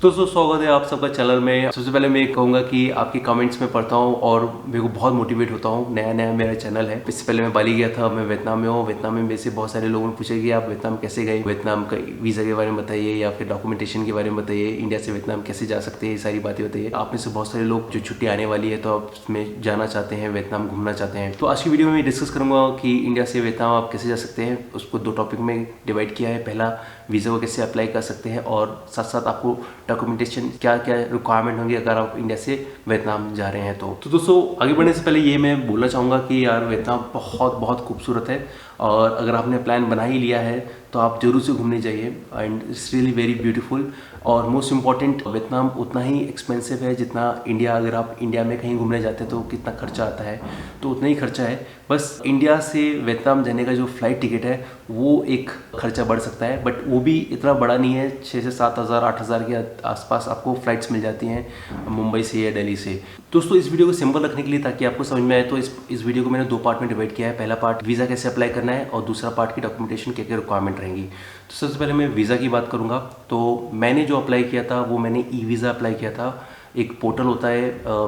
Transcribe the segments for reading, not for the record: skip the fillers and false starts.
दोस्तों स्वागत है आप सबका चैनल में। सबसे पहले मैं कहूँगा कि आपके कमेंट्स में पढ़ता हूँ और मेरे को बहुत मोटिवेट होता हूँ। नया नया मेरा चैनल है। इससे पहले मैं बाली गया था, मैं वियतनाम में हूँ। वियतनाम में मेरे से बहुत सारे लोगों ने पूछा कि आप वियतनाम कैसे गए, वियतनाम का वीज़ा के बारे में बताइए या फिर डॉक्यूमेंटेशन के बारे में बताइए, इंडिया से वियतनाम कैसे जा सकते हैं, ये सारी बातें बताइए। आप में से बहुत सारे लोग जो छुट्टी आने वाली है तो आप उसमें जाना चाहते हैं, वियतनाम घूमना चाहते हैं। तो आज की वीडियो में मैं डिस्कस करूँगा कि इंडिया से वियतनाम आप कैसे जा सकते हैं। उसको दो टॉपिक में डिवाइड किया है। पहला वीज़ा को कैसे अप्लाई कर सकते हैं और साथ साथ आपको डॉक्यूमेंटेशन क्या क्या रिक्वायरमेंट होंगी अगर आप इंडिया से वियतनाम जा रहे हैं। तो दोस्तों आगे बढ़ने से पहले ये मैं बोलना चाहूँगा कि यार वियतनाम बहुत बहुत खूबसूरत है और अगर आपने प्लान बना ही लिया है तो आप जरूर से घूमने जाइए and it's really very beautiful. और मोस्ट इम्पॉर्टेंट, वियतनाम उतना ही एक्सपेंसिव है जितना इंडिया। अगर आप इंडिया में कहीं घूमने जाते हैं तो कितना खर्चा आता है, तो उतना ही खर्चा है। बस इंडिया से वियतनाम जाने का जो फ्लाइट टिकट है वो एक खर्चा बढ़ सकता है, बट वो भी इतना बड़ा नहीं है। 6 से 7 हज़ार 8 हज़ार के आसपास आपको फ़्लाइट्स मिल जाती हैं मुंबई से या दिल्ली से। दोस्तों इस वीडियो को सिंपल रखने के लिए ताकि आपको समझ में आए तो इस वीडियो को मैंने दो पार्ट में डिवाइड किया है। पहला पार्ट वीज़ा कैसे अप्लाई करना है और दूसरा पार्ट की डॉक्यूमेंटेशन क्या क्या रिक्वायरमेंट रहेंगी। तो सबसे पहले मैं वीज़ा की बात करूँगा। तो मैंने जो अप्लाई किया था वो मैंने ई वीज़ा अप्लाई किया था। एक पोर्टल होता है,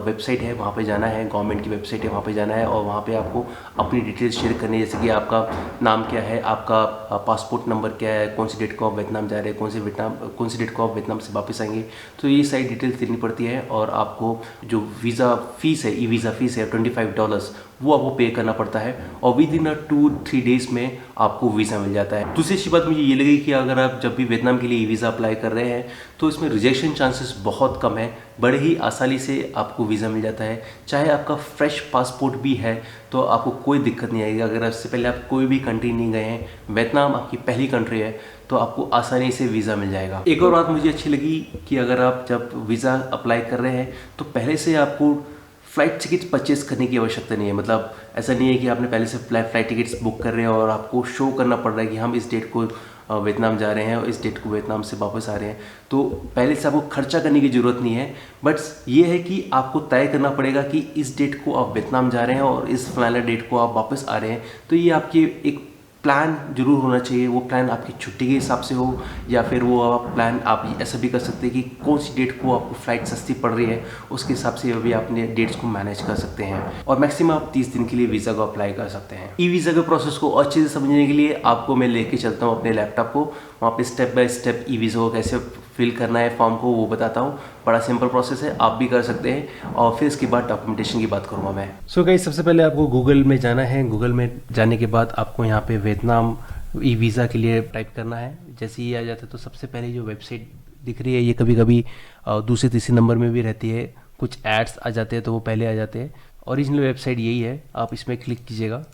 वेबसाइट है, वहाँ पे जाना है, गवर्नमेंट की वेबसाइट है, वहाँ पे जाना है और वहाँ पे आपको अपनी डिटेल्स शेयर करनी है। जैसे कि आपका नाम क्या है, आपका पासपोर्ट नंबर क्या है, कौन सी डेट को आप वियतनाम जा रहे हैं, कौन सी डेट को आप वियतनाम से वापस आएंगे। तो ये सारी डिटेल्स देनी पड़ती है और आपको जो वीज़ा फ़ीस है, ई वीज़ा फ़ीस है $25, वो आपको पे करना पड़ता है और विद इन 2-3 डेज़ में आपको वीज़ा मिल जाता है। दूसरी अच्छी बात मुझे ये लगी कि अगर आप जब भी वियतनाम के लिए ई वीज़ा अप्लाई कर रहे हैं तो इसमें रिजेक्शन चांसेस बहुत कम है। बड़े ही आसानी से आपको वीज़ा मिल जाता है। चाहे आपका फ्रेश पासपोर्ट भी है तो आपको कोई दिक्कत नहीं आएगी। अगर इससे पहले आप कोई भी कंट्री नहीं गए हैं, वियतनाम आपकी पहली कंट्री है, तो आपको आसानी से वीज़ा मिल जाएगा। एक और बात मुझे अच्छी लगी कि अगर आप जब वीज़ा अप्लाई कर रहे हैं तो पहले से आपको फ़्लाइट टिकट परचेज करने की आवश्यकता नहीं है। मतलब ऐसा नहीं है कि आपने पहले से फ़्लाइट टिकट्स बुक कर रहे हैं और आपको शो करना पड़ रहा है कि हम इस डेट को वियतनाम जा रहे हैं और इस डेट को वियतनाम से वापस आ रहे हैं। तो पहले से आपको खर्चा करने की ज़रूरत नहीं है। बट ये है कि आपको तय करना पड़ेगा कि इस डेट को आप वियतनाम जा रहे हैं और इस फाइनल डेट को आप वापस आ रहे हैं। तो ये आपकी एक प्लान जरूर होना चाहिए। वो प्लान आपकी छुट्टी के हिसाब से हो या फिर वो प्लान आप ऐसा भी कर सकते हैं कि कौन सी डेट को आपको फ़्लाइट सस्ती पड़ रही है उसके हिसाब से भी अपने डेट्स को मैनेज कर सकते हैं और मैक्सिमम आप 30 दिन के लिए वीज़ा को अप्लाई कर सकते हैं। ई वीज़ा के प्रोसेस को अच्छे से समझने के लिए आपको मैं लेके चलता हूँ अपने लैपटॉप को, वहाँ पे step by step e visa को कैसे फिल करना है फॉर्म को वो बताता हूँ। बड़ा सिंपल प्रोसेस है, आप भी कर सकते हैं और फिर इसके बाद डॉक्यूमेंटेशन की बात करूँगा मैं। सो गाइस सबसे पहले आपको गूगल में जाना है। गूगल में जाने के बाद आपको यहाँ पे वियतनाम ई वीज़ा के लिए टाइप करना है। जैसे ही आ जाता है तो सबसे पहले जो वेबसाइट दिख रही है ये कभी कभी दूसरे तीसरे नंबर में भी रहती है। कुछ एड्स आ जाते हैं तो वो पहले आ जाते हैं। ओरिजिनल वेबसाइट यही है, आप इसमें क्लिक कीजिएगा।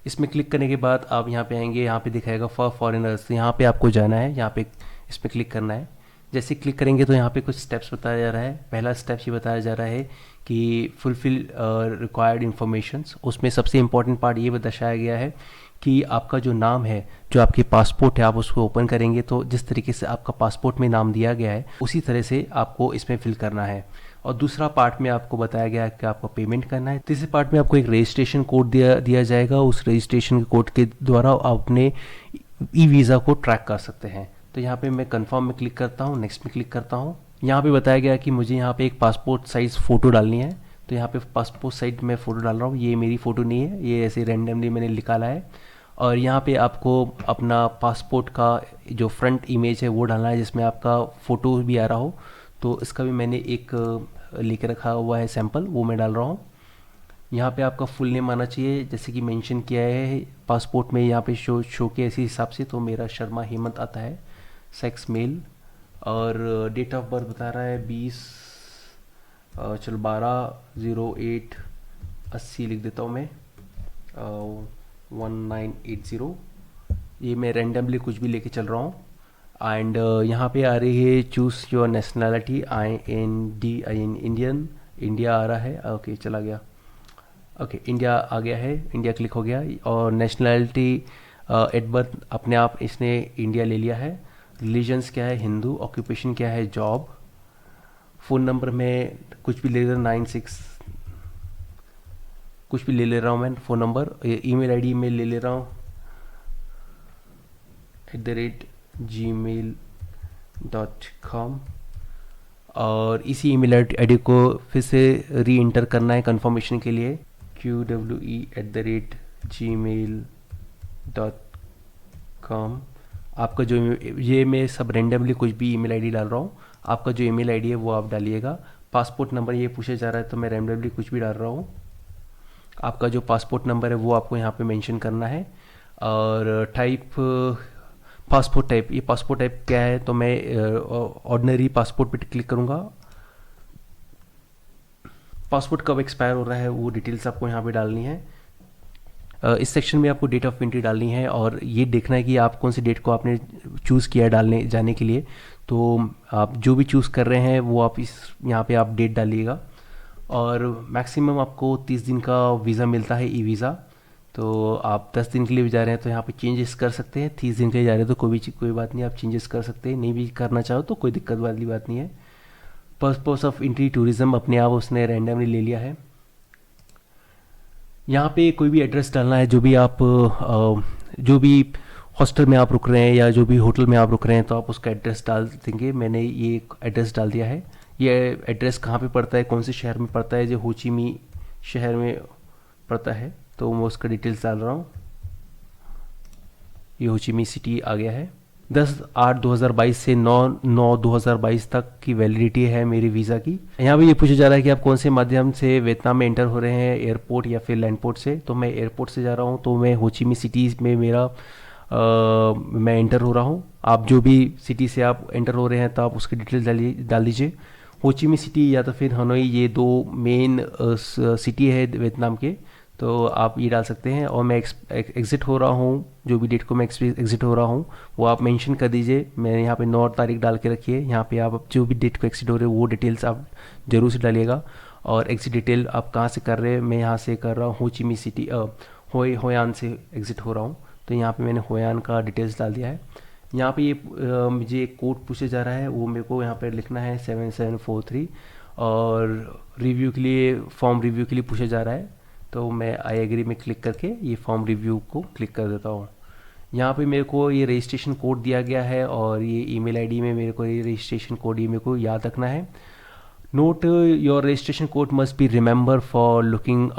इसमें क्लिक करने के बाद आप यहाँ पे आएंगे, यहाँ पे दिखाएगा फॉर फॉरेनर्स, यहाँ पे आपको जाना है, यहाँ पे इस पर क्लिक करना है। जैसे क्लिक करेंगे तो यहाँ पे कुछ स्टेप्स बताया जा रहा है। पहला स्टेप ये बताया जा रहा है कि फुलफिल रिक्वायर्ड इन्फॉर्मेशंस। उसमें सबसे इम्पॉर्टेंट पार्ट ये दर्शाया गया है कि आपका जो नाम है, जो आपके पासपोर्ट है, आप उसको ओपन करेंगे तो जिस तरीके से आपका पासपोर्ट में नाम दिया गया है उसी तरह से आपको इसमें फिल करना है। और दूसरा पार्ट में आपको बताया गया है कि आपको पेमेंट करना है। तीसरे पार्ट में आपको एक रजिस्ट्रेशन कोड दिया जाएगा। उस रजिस्ट्रेशन कोड के द्वारा आप अपने ई वीज़ा को ट्रैक कर सकते हैं। तो यहाँ पे मैं कंफर्म में क्लिक करता हूँ, नेक्स्ट में क्लिक करता हूँ। यहाँ पे बताया गया कि मुझे यहाँ पे एक पासपोर्ट साइज़ फ़ोटो डालनी है। तो यहाँ पे पासपोर्ट साइज मैं फ़ोटो डाल रहा हूँ। ये मेरी फ़ोटो नहीं है, ये ऐसे रैंडमली मैंने निकाला है। और यहाँ पे आपको अपना पासपोर्ट का जो फ्रंट इमेज है वो डालना है जिसमें आपका फ़ोटो भी आ रहा हो। तो इसका भी मैंने एक लेके रखा हुआ है सैम्पल, वो मैं डाल रहा हूँ। यहाँ पे आपका फुल नेम आना चाहिए जैसे कि मेंशन किया है पासपोर्ट में, यहाँ पे शो के इसी हिसाब से। तो मेरा शर्मा हेमंत आता है, सेक्स मेल, और डेट ऑफ बर्थ बता रहा है 12/08/80 लिख देता हूँ मैं, 1980। ये मैं रेंडमली कुछ भी लेके चल रहा हूँ। एंड यहाँ पे आ रही है choose your nationality, Indian, India आ रहा है। ओके चला गया, ओके इंडिया आ गया है, इंडिया क्लिक हो गया। और नेशनैलिटी एट बर्थ अपने आप इसने इंडिया ले लिया है। रिलीजन्स क्या है, हिंदू। ऑक्यूपेशन क्या है, जॉब। फ़ोन नंबर में कुछ भी ले रहा, 96 कुछ भी ले ले रहा हूँ मैं फ़ोन नंबर। ईमेल आईडी में ले ले रहा हूँ @gmail com, और इसी ईमेल आईडी को फिर से री इंटर करना है कंफर्मेशन के लिए, qwe@gmail.com। आपका जो ये मैं सब रेंडमली कुछ भी ईमेल आईडी डाल रहा हूँ, आपका जो ईमेल आईडी है वो आप डालिएगा। पासपोर्ट नंबर ये पूछा जा रहा है तो मैं रेंडमली कुछ भी डाल रहा हूँ। आपका जो पासपोर्ट नंबर है वो आपको यहाँ पे मेंशन करना है। और टाइप, पासपोर्ट टाइप, ये पासपोर्ट टाइप क्या है, तो मैं ऑर्डिनरी पासपोर्ट पे क्लिक करूँगा। पासपोर्ट कब एक्सपायर हो रहा है वो डिटेल्स आपको यहाँ पे डालनी है। इस सेक्शन में आपको डेट ऑफ एंट्री डालनी है और ये देखना है कि आप कौन सी डेट को आपने चूज़ किया है डालने जाने के लिए। तो आप जो भी चूज़ कर रहे हैं वो आप इस यहाँ पे आप डेट डालिएगा। और मैक्सिमम आपको 30 दिन का वीज़ा मिलता है, ई वीज़ा। तो आप 10 दिन के लिए भी जा रहे हैं तो यहाँ पे चेंजेस कर सकते हैं, 30 दिन के लिए जा रहे हैं तो कोई बात नहीं, आप चेंजेस कर सकते हैं। नहीं भी करना चाहो तो कोई दिक्कत वाली बात नहीं है। पर्पस ऑफ एंट्री टूरिज्म अपने आप उसने रैंडमली ले लिया है। यहाँ पे कोई भी एड्रेस डालना है, जो भी आप जो भी हॉस्टल में आप रुक रहे हैं या जो भी होटल में आप रुक रहे हैं तो आप उसका एड्रेस डाल देंगे। मैंने ये एड्रेस डाल दिया है। ये एड्रेस कहाँ पे पड़ता है, कौन से शहर में पड़ता है, जो होचिमी शहर में पड़ता है, तो मैं उसका डिटेल्स डाल रहा हूँ। ये होचिमी सिटी आ गया है। 10/8/2022 से 9/9/2022 तक की वैलिडिटी है मेरी वीज़ा की। यहाँ पे ये पूछा जा रहा है कि आप कौन से माध्यम से वियतनाम में एंटर हो रहे हैं, एयरपोर्ट या फिर लैंडपोर्ट से। तो मैं एयरपोर्ट से जा रहा हूँ, तो मैं होचिमी सिटी में मैं एंटर हो रहा हूँ। आप जो भी सिटी से आप एंटर हो रहे हैं तो आप उसकी डिटेल्स डाल दीजिए। होचिमी सिटी या तो फिर हनोई, ये 2 मेन सिटी है वियतनाम के, तो आप ये डाल सकते हैं। और मैं एग्ज़िट हो रहा हूँ, जो भी डेट को मैं एग्ज़िट हो रहा हूँ वो आप मेंशन कर दीजिए। मैंने यहाँ पे 9 तारीख डाल के रखी है। यहाँ पे आप जो भी डेट को एग्ज़िट हो रहे हो वो डिटेल्स आप ज़रूर से डालिएगा। और एग्ज़िट डिटेल आप कहाँ से कर रहे हैं, मैं यहाँ से कर रहा हूँ होचिमी सिटी, होयान से एग्ज़िट हो रहा हूँ। तो यहाँ पे मैंने होयान का डिटेल्स डाल दिया है। यहाँ पे ये मुझे एक कोड पूछा जा रहा है, वो मेरे को यहाँ पे लिखना है 7743। और रिव्यू के लिए, फॉर्म रिव्यू के लिए पूछा जा रहा है, तो मैं आई एग्री में क्लिक करके ये फॉर्म रिव्यू को क्लिक कर देता हूँ। यहाँ पे मेरे को ये रजिस्ट्रेशन कोड दिया गया है और ये ईमेल आईडी में मेरे को ये रजिस्ट्रेशन कोड ये मेरे को याद रखना है। Not your registration code must be remember for looking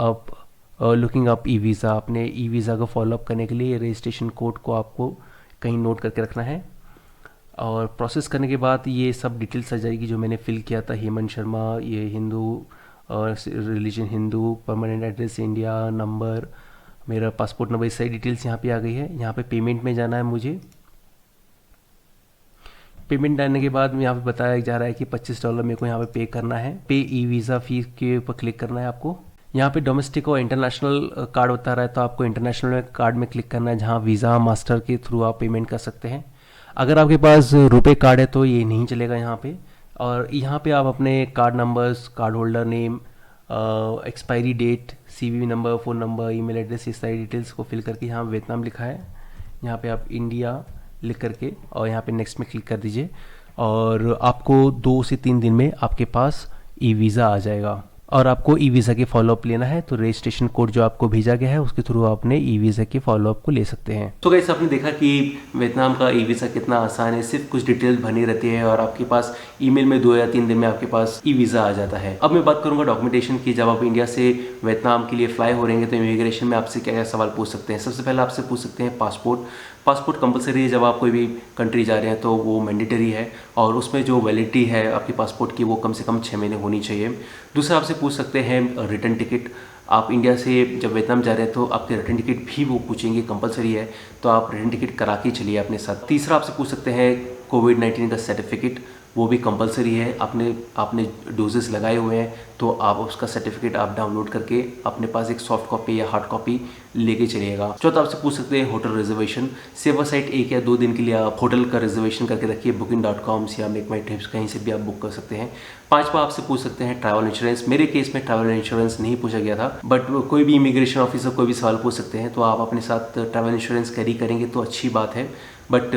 up e visa. अपने ई वीज़ा को फॉलोअप करने के लिए ये रजिस्ट्रेशन कोड को आपको कहीं नोट करके रखना है। और प्रोसेस करने के बाद ये सब डिटेल्स आ जाएगी जो मैंने फिल किया था। हेमंत शर्मा, ये हिंदू और religion Hindu, permanent address India, number, मेरा पासपोर्ट नंबर, सारी डिटेल्स यहाँ पे आ गई है। यहाँ पे पेमेंट में जाना है मुझे। पेमेंट डालने के बाद यहाँ पे बताया जा रहा है कि $25 मेरे को यहाँ पे पे करना है। पे ई वीज़ा फीस के ऊपर क्लिक करना है आपको। यहाँ पे डोमेस्टिक और इंटरनेशनल कार्ड बता रहा है, तो आपको इंटरनेशनल कार्ड में क्लिक करना है, जहाँ वीज़ा मास्टर के थ्रू आप पेमेंट कर सकते हैं। अगर आपके पास रुपए कार्ड है तो ये नहीं चलेगा यहाँ पे। और यहाँ पे आप अपने card numbers, card holder name, expiry date, CVV number, phone number, email address, इस सारी डिटेल्स को फिल करके, यहाँ वियतनाम लिखा है, यहाँ पे आप इंडिया लिख करके और यहाँ पे नेक्स्ट में क्लिक कर दीजिए। और आपको 2 से 3 दिन में आपके पास ई वीज़ा आ जाएगा। और आपको ई वीज़ा के फॉलोअप लेना है तो रजिस्ट्रेशन कोड जो आपको भेजा गया है उसके थ्रू आप अपने ई वीज़ा के फॉलोअप को ले सकते हैं। तो गाइस, आपने देखा कि वियतनाम का ई वीज़ा कितना आसान है। सिर्फ कुछ डिटेल भरनी रहती है और आपके पास ईमेल में 2 या 3 दिन में आपके पास ई वीज़ा आ जाता है। अब मैं बात करूंगा डॉक्यूमेंटेशन की। जब आप इंडिया से वियतनाम के लिए फ्लाई हो रहे हैं तो इमिग्रेशन में आपसे क्या क्या सवाल पूछ सकते हैं। सबसे पहले आपसे पूछ सकते हैं पासपोर्ट कंपलसरी है। जब आप कोई भी कंट्री जा रहे हैं तो वो मैंडेटरी है और उसमें जो वैलिडिटी है आपके पासपोर्ट की वो कम से कम 6 महीने होनी चाहिए। दूसरा आपसे पूछ सकते हैं रिटर्न टिकट। आप इंडिया से जब वियतनाम जा रहे हैं तो आपके रिटर्न टिकट भी वो पूछेंगे, कंपलसरी है, तो आप रिटर्न टिकट करा के चलिए अपने साथ। तीसरा आपसे पूछ सकते हैं कोविड-19 का सर्टिफिकेट, वो भी कंपलसरी है। आपने डोजेस लगाए हुए हैं तो आप उसका सर्टिफिकेट आप डाउनलोड करके अपने पास एक सॉफ्ट कॉपी या हार्ड कॉपी लेके चलिएगा। चौथा आपसे पूछ सकते हैं होटल रिजर्वेशन। सेवा साइट 1 या 2 दिन के लिए आप होटल का रिजर्वेशन करके रखिए, booking.com या मेक माई ट्रिप्स, कहीं से भी आप बुक कर सकते हैं। पांचवा आपसे पूछ सकते हैं ट्रैवल इंश्योरेंस। मेरे केस में ट्रैवल इंश्योरेंस नहीं पूछा गया था, बट कोई भी इमिग्रेशन ऑफिसर कोई भी सवाल पूछ सकते हैं, तो आप अपने साथ ट्रैवल इंश्योरेंस कैरी करेंगे तो अच्छी बात है। बट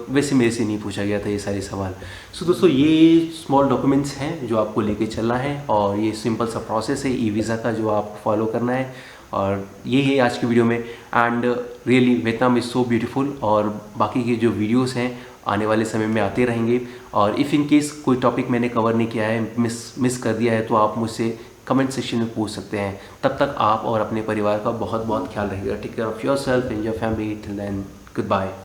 वैसे मेरे से नहीं पूछा गया था ये सारे सवाल। सो दोस्तों, ये स्मॉल डॉक्यूमेंट्स हैं जो आपको लेके चलना है और ये सिंपल सा प्रोसेस है ई वीज़ा का जो आपको फॉलो करना है। और ये है आज की वीडियो में। And really Vietnam is so beautiful. और बाकी के जो वीडियोस हैं आने वाले समय में आते रहेंगे। और इफ़ इन केस कोई टॉपिक मैंने कवर नहीं किया है, मिस कर दिया है, तो आप मुझसे कमेंट सेक्शन में पूछ सकते हैं। तब तक आप और अपने परिवार का बहुत बहुत ख्याल रखिएगा। Take care of yourself and your family. Till then, good bye.